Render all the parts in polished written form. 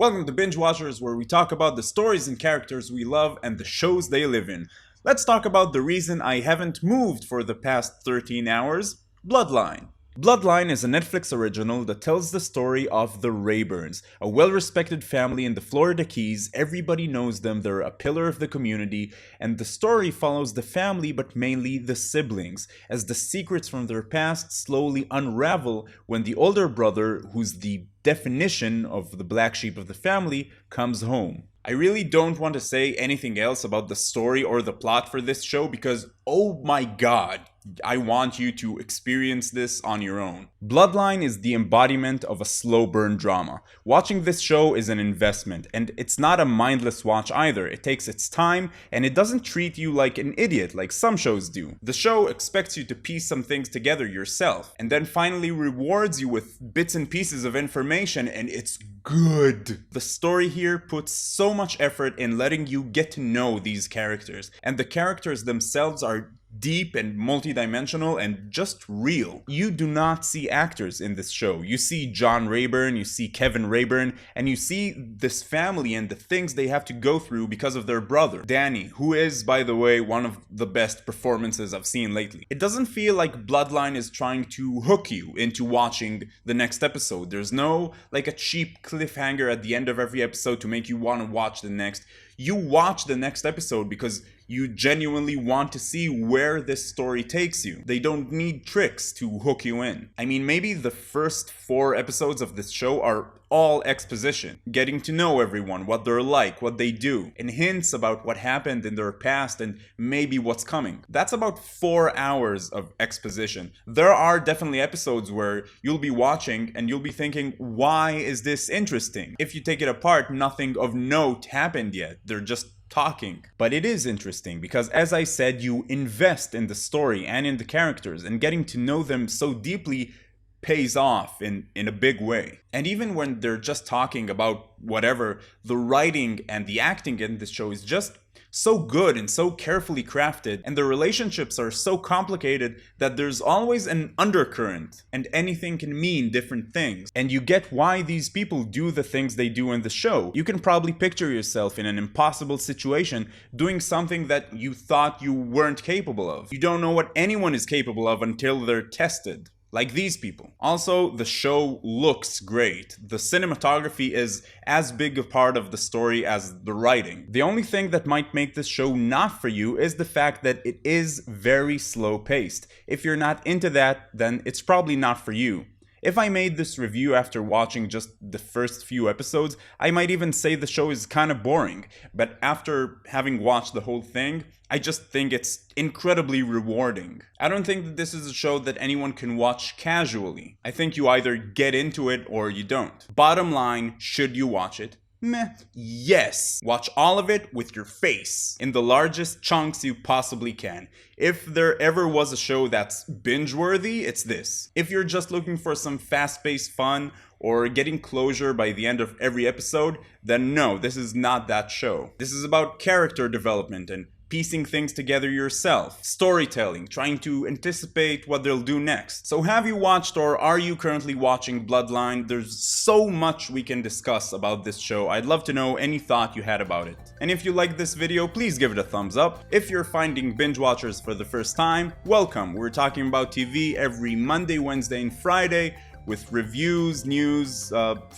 Welcome to Binge Watchers, where we talk about the stories and characters we love and the shows they live in. Let's talk about the reason I haven't moved for the past 13 hours, Bloodline. Bloodline is a Netflix original that tells the story of the Rayburns, a well-respected family in the Florida Keys. Everybody knows them, they're a pillar of the community, and the story follows the family but mainly the siblings, as the secrets from their past slowly unravel when the older brother, who's the definition of the black sheep of the family, comes home. I really don't want to say anything else about the story or the plot for this show because, oh my god, I want you to experience this on your own. Bloodline is the embodiment of a slow burn drama. Watching this show is an investment, and it's not a mindless watch either. It takes its time, and it doesn't treat you like an idiot like some shows do. The show expects you to piece some things together yourself, and then finally rewards you with bits and pieces of information, and it's good. The story here puts so much effort in letting you get to know these characters, and the characters themselves are deep and multi-dimensional and just real. You do not see actors in this show. You see John Rayburn, you see Kevin Rayburn, and you see this family and the things they have to go through because of their brother, Danny, who is, by the way, one of the best performances I've seen lately. It doesn't feel like Bloodline is trying to hook you into watching the next episode. There's no, like, a cheap cliffhanger at the end of every episode to make you want to watch the next. You watch the next episode because you genuinely want to see where this story takes you. They don't need tricks to hook you in. I mean, maybe the first 4 episodes of this show are all exposition, getting to know everyone, what they're like, what they do, and hints about what happened in their past and maybe what's coming. That's about 4 hours of exposition. There are definitely episodes where you'll be watching and you'll be thinking, why is this interesting? If you take it apart, nothing of note happened yet. They're just talking. But it is interesting because, as I said, you invest in the story and in the characters, and getting to know them so deeply pays off in a big way. And even when they're just talking about whatever, the writing and the acting in this show is just so good and so carefully crafted, and the relationships are so complicated that there's always an undercurrent, and anything can mean different things. And you get why these people do the things they do in the show. You can probably picture yourself in an impossible situation doing something that you thought you weren't capable of. You don't know what anyone is capable of until they're tested. Like these people. Also, the show looks great. The cinematography is as big a part of the story as the writing. The only thing that might make this show not for you is the fact that it is very slow paced. If you're not into that, then it's probably not for you. If I made this review after watching just the first few episodes, I might even say the show is kind of boring. But after having watched the whole thing, I just think it's incredibly rewarding. I don't think that this is a show that anyone can watch casually. I think you either get into it or you don't. Bottom line, should you watch it? Meh. Yes. Watch all of it with your face, in the largest chunks you possibly can. If there ever was a show that's binge-worthy, it's this. If you're just looking for some fast-paced fun or getting closure by the end of every episode, then no, this is not that show. This is about character development and piecing things together yourself, storytelling, trying to anticipate what they'll do next. So have you watched or are you currently watching Bloodline? There's so much we can discuss about this show. I'd love to know any thought you had about it. And if you liked this video, please give it a thumbs up. If you're finding Binge Watchers for the first time, welcome. We're talking about TV every Monday, Wednesday, and Friday with reviews, news,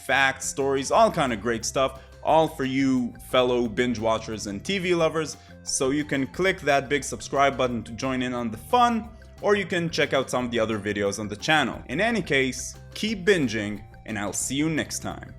facts, stories, all kind of great stuff. All for you fellow binge watchers and TV lovers. So you can click that big subscribe button to join in on the fun, or you can check out some of the other videos on the channel. In any case, keep binging, and I'll see you next time.